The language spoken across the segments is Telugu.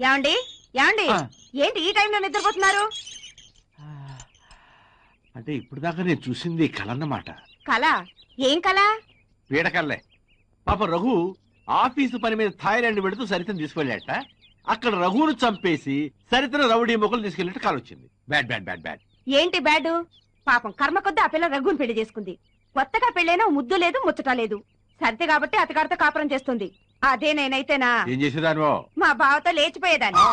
ఏమండి ఏమండి ఏంటి ఈ టైంలో నిద్రపోతున్నారు? అంటే ఇప్పుడు దాకా నేను చూసింది కలన్నమాట. కళ? ఏం కళ? పీడకల్లే. పాప రఘు ఆఫీసు పని మీద థాయిలాండ్ వెళుతూ సరితను తీసుకెళ్ళాట. అక్కడ రఘును చంపేసి సరితను రౌడీ మొక్కలు తీసుకెళ్ళినట్టు కాల్ వచ్చింది. Bad bad bad bad. ఏంటి బ్యాడు? పాపం కర్మ కొద్ది ఆ పిల్ల రఘుని పెళ్లి చేసుకుంది. కొత్తగా పెళ్ళైనా ముద్దు లేదు ముచ్చట లేదు. సరితే కాబట్టి అతగారితో కాపురం చేస్తుంది. అదే నేనైతేనా ఏం చేసేదాను? మా బావతో లేచిపోయేదాన్ని.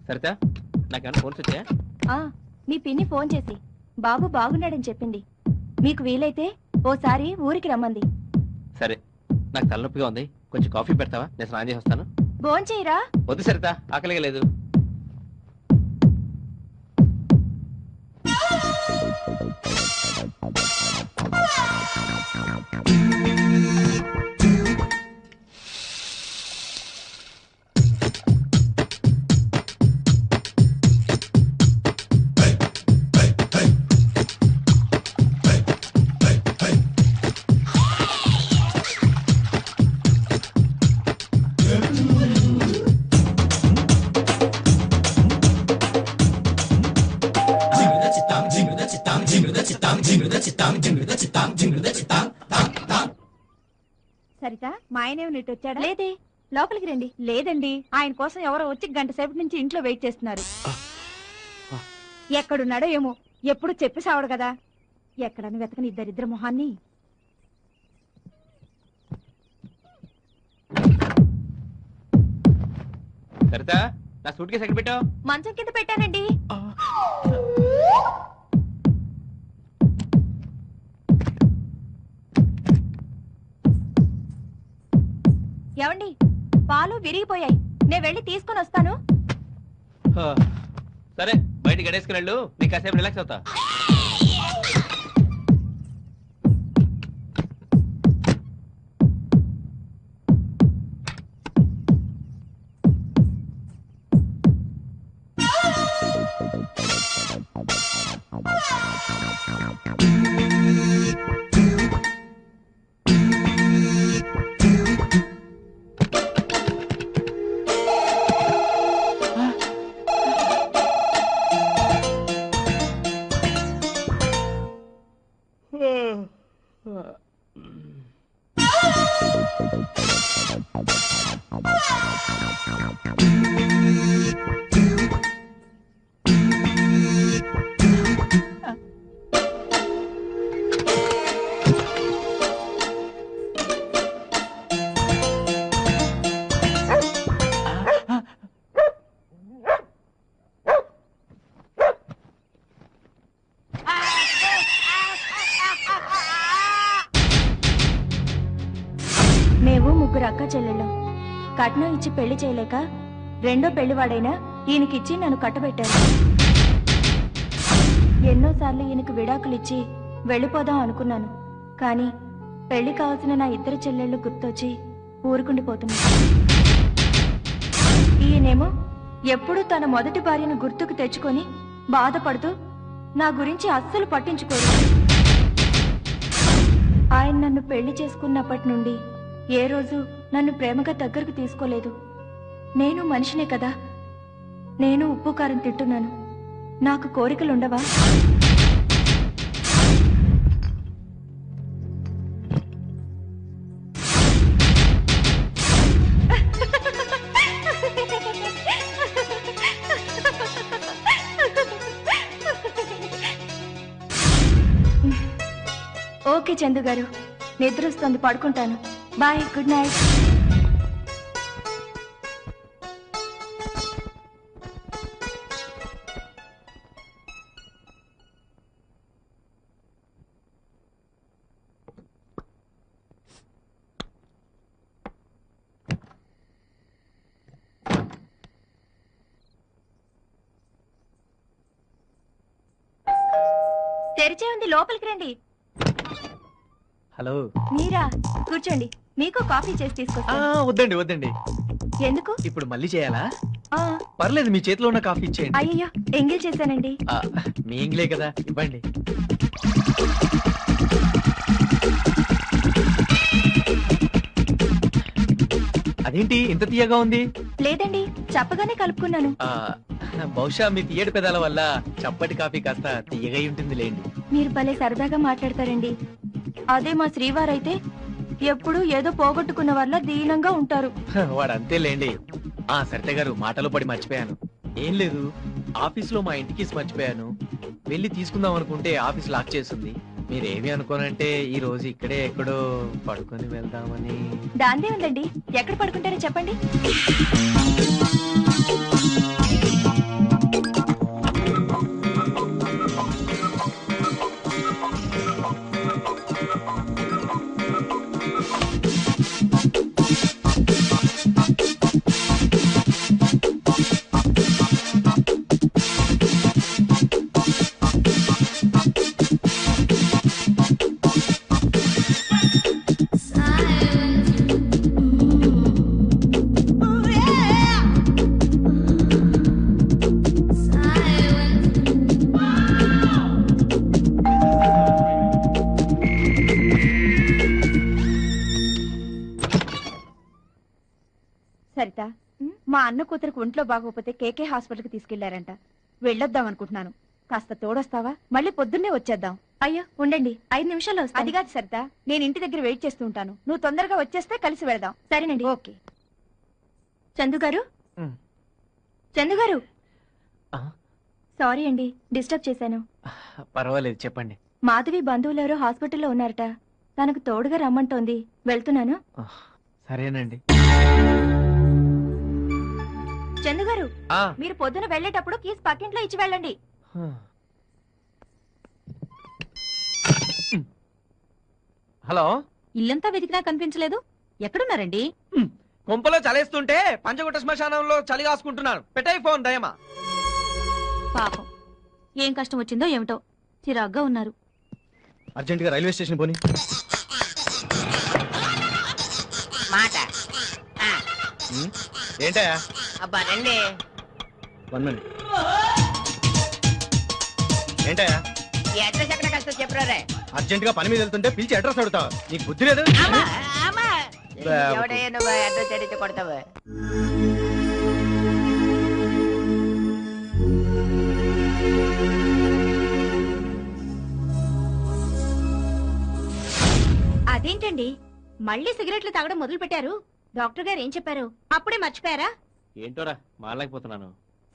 సరితా, నాకేమైనా ఫోన్స్ వచ్చాయా? మీ పిన్ని ఫోన్ చేసి బాబు బాగున్నాడని చెప్పింది. మీకు వీలైతే ఓసారి ఊరికి రమ్మంది. సరే, నాకు తలనొప్పిగా ఉంది, కొంచెం కాఫీ పెడతావా? నేను స్నానం చేసి వస్తాను. భోంచేయరా? వద్దు సరితా, ఆకలిగా లేదు. సరిత, మా ఆయనేమి నీటి వచ్చాడా? లేదే, లోపలికి రండి. లేదండి, ఆయన కోసం ఎవరో వచ్చి గంట సేపటి నుంచి ఇంట్లో వెయిట్ చేస్తున్నారు. ఎక్కడున్నాడో ఏమో, ఎప్పుడు చెప్పి సావడు కదా. ఎక్కడని వెతకని ఇద్దరిద్దరు మొహాన్ని. సరితా, నా సూట్ కేసు ఎక్కడ పెట్టావు? మంచం కింద పెట్టానండి. ఏమండి, పాలు విరిగిపోయాయి, నేను వెళ్ళి తీసుకుని వస్తాను. సరే, బయట గడేసుకుని వెళ్ళు, నీకు కాసేపు రిలాక్స్ అవుతా. మేము ముగ్గురు అక్క చెల్లెళ్ళం. కట్నం ఇచ్చి పెళ్లి చేయలేక రెండో పెళ్లివాడైనా ఈయనకిచ్చి నన్ను కట్టబెట్టారు. ఎన్నోసార్లు ఈయనకు విడాకులిచ్చి వెళ్ళిపోదాం అనుకున్నాను. కానీ పెళ్లి కావాల్సిన నా ఇద్దరు చెల్లెళ్ళు గుర్తొచ్చి ఊరుకుండిపోతున్నారు. ఈయనేమో ఎప్పుడూ తన మొదటి భార్యను గుర్తుకు తెచ్చుకొని బాధపడుతూ నా గురించి అస్సలు పట్టించుకోరు. ఆయన నన్ను పెళ్లి చేసుకున్నప్పటి నుండి ఏ రోజు నన్ను ప్రేమగా దగ్గరకు తీసుకోలేదు. నేను మనిషినే కదా, నేను ఉప్పు కారం తింటున్నాను. నాకు కోరికలుండవా? ఓకే చందు గారు, నిద్ర వస్తుంది, పడుకుంటాను. Bye, good night. తెరిచే ఉంది, లోపలికి రండి. హలో. మీరా? కూర్చోండి, మీకు కాఫీ చేసి తీసుకొస్తా. వద్దండి వద్దండి. ఎందుకు? ఇప్పుడు మళ్ళీ చేయాలా? ఆ, పర్లేదు, మీ చేతిలో ఉన్న కాఫీ ఇచ్చేయండి. అయ్యయ్యో, ఎంగిల్ చేశానండి. మీ ఇంగ్లే కదా, ఇవ్వండి. అదేంటి ఇంత తీయగా ఉంది? లేదండి, చెప్పగానే కలుపుకున్నాను. బహుశా మీ తీయటి పెదాల వల్ల చప్పటి కాఫీ కాస్త తీయగా ఉంటుంది లేండి. మీరు భలే సరదాగా మాట్లాడతారండి. అదే మా శ్రీవారైతే ఎప్పుడు ఏదో పోగొట్టుకున్న వల్ల దీనంగా ఉంటారు. వాడు అంతే లేండి. సరిత గారు, మాటలో పడి మర్చిపోయాను. ఏం లేదు, ఆఫీస్ లో మా ఇంటికి మర్చిపోయాను. వెళ్ళి తీసుకుందాం అనుకుంటే ఆఫీస్ లాక్ చేస్తుంది. మీరేమి అనుకోనంటే ఈ రోజు ఇక్కడే ఎక్కడో పడుకొని వెళ్దామని. దాందే ఉందండి, ఎక్కడ పడుకుంటారో చెప్పండి. సరిత, మా అన్న కూతురికి ఒంట్లో బాగోపోతే కేకే హాస్పిటల్కి తీసుకెళ్లారంట. వెళ్ళొద్దాం అనుకుంటున్నాను. కాస్త తోడొస్తావా? మళ్ళీ పొద్దున్నే వచ్చేద్దాం. అయ్యో ఉండండి, 5 నిమిషాల్లో వస్తా. అది కాదు సరిత, నేను ఇంటి దగ్గర వెయిట్ చేస్తూ ఉంటాను. నువ్వు తొందరగా వచ్చేస్తే కలిసి వెళదాం. సరేనండి. ఓకే. చందు గారు, చందు గారు, సారీ అండి, డిస్టర్బ్ చేశాను. పర్వాలేదు, చెప్పండి. మాధవి బంధువులు ఎవరో హాస్పిటల్లో ఉన్నారట. తనకు తోడుగా రమ్మంటోంది. వెళ్తున్నాను. సరేనండి. చందు గారు, మీరు పొద్దున వెళ్ళేటప్పుడు కీస్ పక్కింట్లో ఇచ్చి వెళ్ళండి. హలో. ఇల్లంతా వెతికినా కనిపించలేదు, ఎక్కడున్నారండి? కొంపలో చలేస్తుంటే పంచగుట్ట శ్మశానంలో చలి కాసుకుంటున్నాను. పెట్టాయి ఫోన్ దయమా. పాపం, ఏం కష్టం వచ్చిందో ఏమిటో, చిరాగ్గా ఉన్నారు. అర్జెంట్ గా రైల్వే స్టేషన్ పోని. మాట ఏంటయా? అబ్బా రండి. 1 minute. ఏంటయా? ఈ అడ్రస్ ఎక్కడ కష్టం చెప్పరే. అర్జెంట్ గా పని మీద వెళ్తుంటే పిలిచి అడ్రస్ అడుగుతావు. నీకు బుద్ధి లేదు? ఎవడయ్యా నువ్వు అడ్రస్ అడిగితే కొడతావు? అదేంటండి మళ్ళీ సిగరెట్లు తాగడం మొదలు పెట్టారు? డాక్టర్ గారు ఏం చెప్పారు? అప్పుడే మర్చిపోయారా? ఏంటోరా మారలేకపోతున్నాను.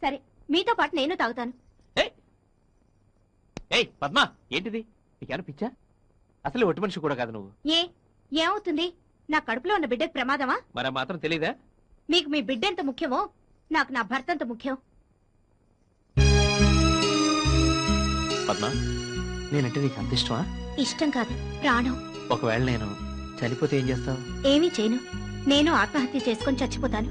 సరే మీతో పాటు నేను తాగుతాను. ఏయ్ పద్మ, ఏంటిది? నీకేమైనా పిచ్చా? అసలు ఒట్టి మనిషి కూడా కాదు నువ్వు. ఏమవుతుంది? నా కడుపులో ఉన్న బిడ్డకు ప్రమాదమా? మరి మాత్రం తెలీదా? మీకు మీ బిడ్డ ఎంత ముఖ్యమో నాకు నా భర్త ఎంత ముఖ్యం. పద్మ, నేనంటే నీకు అంత ఇష్టమా? ఇష్టం కాదు, ప్రాణం. ఒకవేళ నేను చనిపోతే ఏం చేస్తావు? ఏమీ చేయను. నేను ఆత్మహత్య చేసుకొని చచ్చిపోతాను.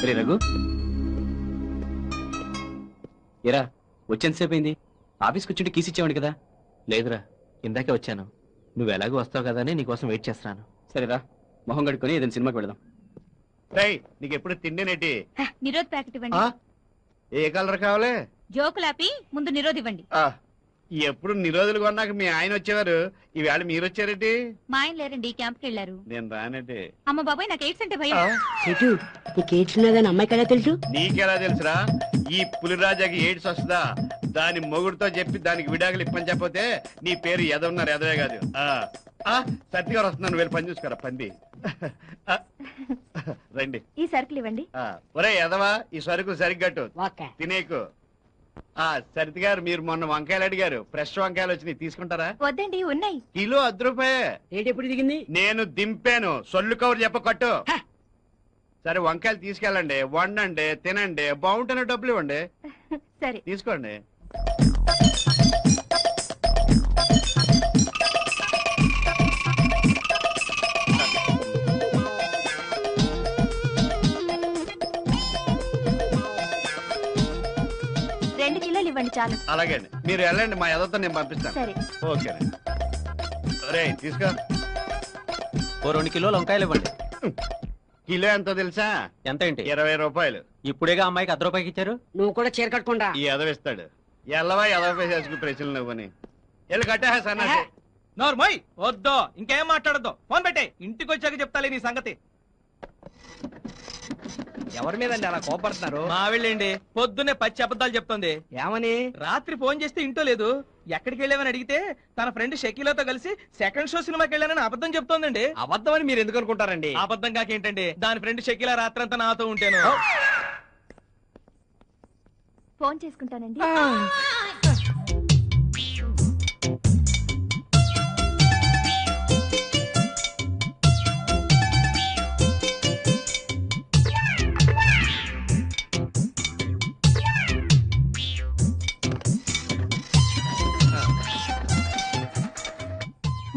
రే రఘు, ఏరా వచ్చేంతసేపు అయింది? ఆఫీస్కి వచ్చి కీస్ ఇచ్చేవాడి కదా? లేదురా, ఇందాకే వచ్చాను. నువ్వు ఎలాగో వస్తావు కదా అని నీకోసం వెయిట్ చేస్తున్నాను. సరేరా, మొహం కడుక్కొని ఏదైనా సినిమాకి వెళదాం. నీకు ఎప్పుడు తిండినేటి? నిరోధ్ ప్యాకెట్ ఇవ్వండి. ఏ కలర్ కావాలి? జోకులాపి ముందు నిరోధ్ ఇవ్వండి. ఎప్పుడు నిరోధులు కొన్నాక మీ ఆయన వచ్చేవారు, ఈవేళ మీరు వచ్చారేటి? మా ఆయన లేరండి, క్యాంప్కి వెళ్ళారు. నేను రానేటి. అమ్మ బాబాయ్, నాకు ఎయిడ్స్ అంటే భయం. చెట్టు నీకు ఏడ్చున్నదని అమ్మాయి కదా తెలుసు? నీకెలా తెలుసురా? ఈ పులిరాజాకి ఎయిడ్స్ వస్తుందా? దాని మొగుడుతో చెప్పి దానికి విడాకులు ఇప్పని చెప్పతే నీ పేరు ఎదవున్నారు, ఎదవే కాదు. సత్తి గారు వస్తున్నాను, వెళ్ళి పని చూసుకోరా పంది. రండి. ఈ సరుకులు ఇవ్వండి. ఒరే ఎదవా, ఈ సరుకు సరిగ్గట్టు తినేకు. సరితి గారు, మీరు మొన్న వంకాయలు అడిగారు, ఫ్రెష్ వంకాయలు వచ్చినాయి, తీసుకుంటారా? వద్దండి, ఉన్నాయి. కిలో 10 రూపాయే. ఏంటి ఎప్పుడు దిగింది? నేను దింపాను, సొల్లు కవర్ చెప్ప కట్టు. సరే వంకాయలు తీసుకెళ్ళండి, వండండి, తినండి, బాగుంటేనే డబ్బులు ఇవ్వండి. సరే తీసుకోండి. ఇవ్వండి చాలు. అలాగే మీరు వెళ్ళండి, మా ఎదతో నేను పంపిస్తాను. సరే ఓకేనండి. రే తీసుకో. 2 కిలోలు వంకాయలు ఇవ్వండి. కిలో ఎంతో తెలుసా? ఎంత ఏంటి? 20 రూపాయలు. ఇప్పుడేగా అమ్మాయికి 10 రూపాయకి ఇచ్చారు. నువ్వు కూడా చీర కట్టుకుంటా. ఈ ఎదవిస్తాడు. ఎల్లవా ఎదవ చేసుకు ప్రశ్నలు నువ్వని వెళ్ళి కట్టా సన్నాసి. నోర్మోయ్ వద్దో, ఇంకేం మాట్లాడద్దు. ఫోన్ పెట్టే, ఇంటికి వచ్చాక చెప్తాలే నీ సంగతి. ఎవరి మీదండి అలా కోపడుతున్నారు? మా వెళ్ళండి, పొద్దున్నే పచ్చి అబద్ధాలు చెప్తుంది. ఏమని? రాత్రి ఫోన్ చేస్తే ఇంటో లేదు. ఎక్కడికి వెళ్ళామని అడిగితే తన ఫ్రెండ్ షకీలాతో కలిసి సెకండ్ షో సినిమాకి వెళ్ళానని అబద్ధం చెప్తోందండి. అబద్ధం అని మీరు ఎందుకు అనుకుంటారండి? అబద్ధం కాకేంటండి, దాని ఫ్రెండ్ షకీలా రాత్రంతా నాతో ఉంటాను. ఫోన్ చేసుకుంటానండి.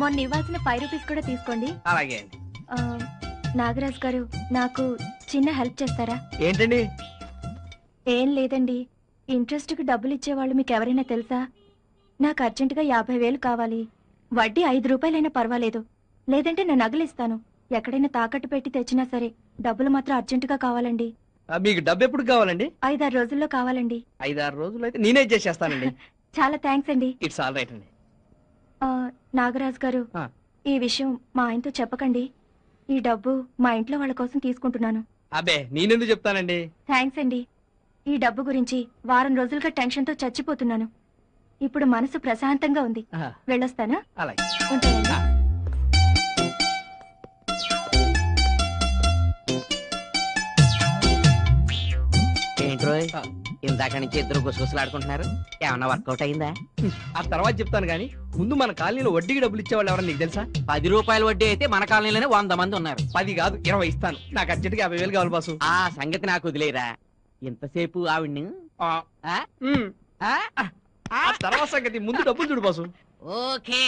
మొన్న ఇవ్వాల్సిన 5 రూపీస్ కూడా తీసుకోండి. అలాగే అండి. నాగరాజ్ గారు, నాకు చిన్న హెల్ప్ చేస్తారా? ఏంటండి? ఏం లేదండి, ఇంట్రెస్ట్ కి డబ్బులు ఇచ్చేవాళ్ళు మీకు ఎవరైనా తెలుసా? నాకు అర్జెంటుగా 50,000 కావాలి. వడ్డీ 5 రూపాయలైనా పర్వాలేదు, లేదంటే నేను నగలిస్తాను. ఎక్కడైనా తాకట్టు పెట్టి తెచ్చినా సరే డబ్బులు మాత్రం అర్జెంటుగా కావాలండి. మీకు డబ్బు ఎప్పుడు కావాలండి? 5-6 రోజుల్లో కావాలండి. 5-6 రోజులు అయితే నేనే చేసేస్తానండి. చాలా థ్యాంక్స్ అండి. ఇట్స్ ఆల్ రైట్ అండి. నాగరాజ్ గారు, ఈ విషయం మా ఆయనతో చెప్పకండి. ఈ డబ్బు మా ఇంట్లో వాళ్ళ కోసం తీసుకుంటున్నాను. అబ్బే నేనెందుకు చెప్తానండి. థ్యాంక్స్ అండి. ఈ డబ్బు గురించి వారం రోజులుగా టెన్షన్తో చచ్చిపోతున్నాను. ఇప్పుడు మనసు ప్రశాంతంగా ఉంది. వెళ్ళొస్తానా? అలాగే. ఉంటానండి. ఏంట్రో ఇందాక నుంచి ఇద్దరు గుసగుసలాడుకుంటున్నారు, ఏమన్నా వర్కౌట్ అయిందా? ఆ తర్వాత చెప్తాను గానీ ముందు మన కాలనీలో వడ్డీకి డబ్బులు ఇచ్చేవాళ్ళు ఎవరన్నా నీకు తెలుసా? 10 రూపాయల వడ్డీ అయితే మన కాలనీలోనే 100 మంది ఉన్నారు. 10 కాదు 20 ఇస్తాను. నాకు అర్జెంట్గా 50,000 కావాలి బాసు. ఆ సంగతి నాకు వదిలేరా. ఇంతసేపు ఆవిడ్ని ఆ తర్వాత సంగతి ముందు డబ్బులు చూడు బాసు. ఓకే.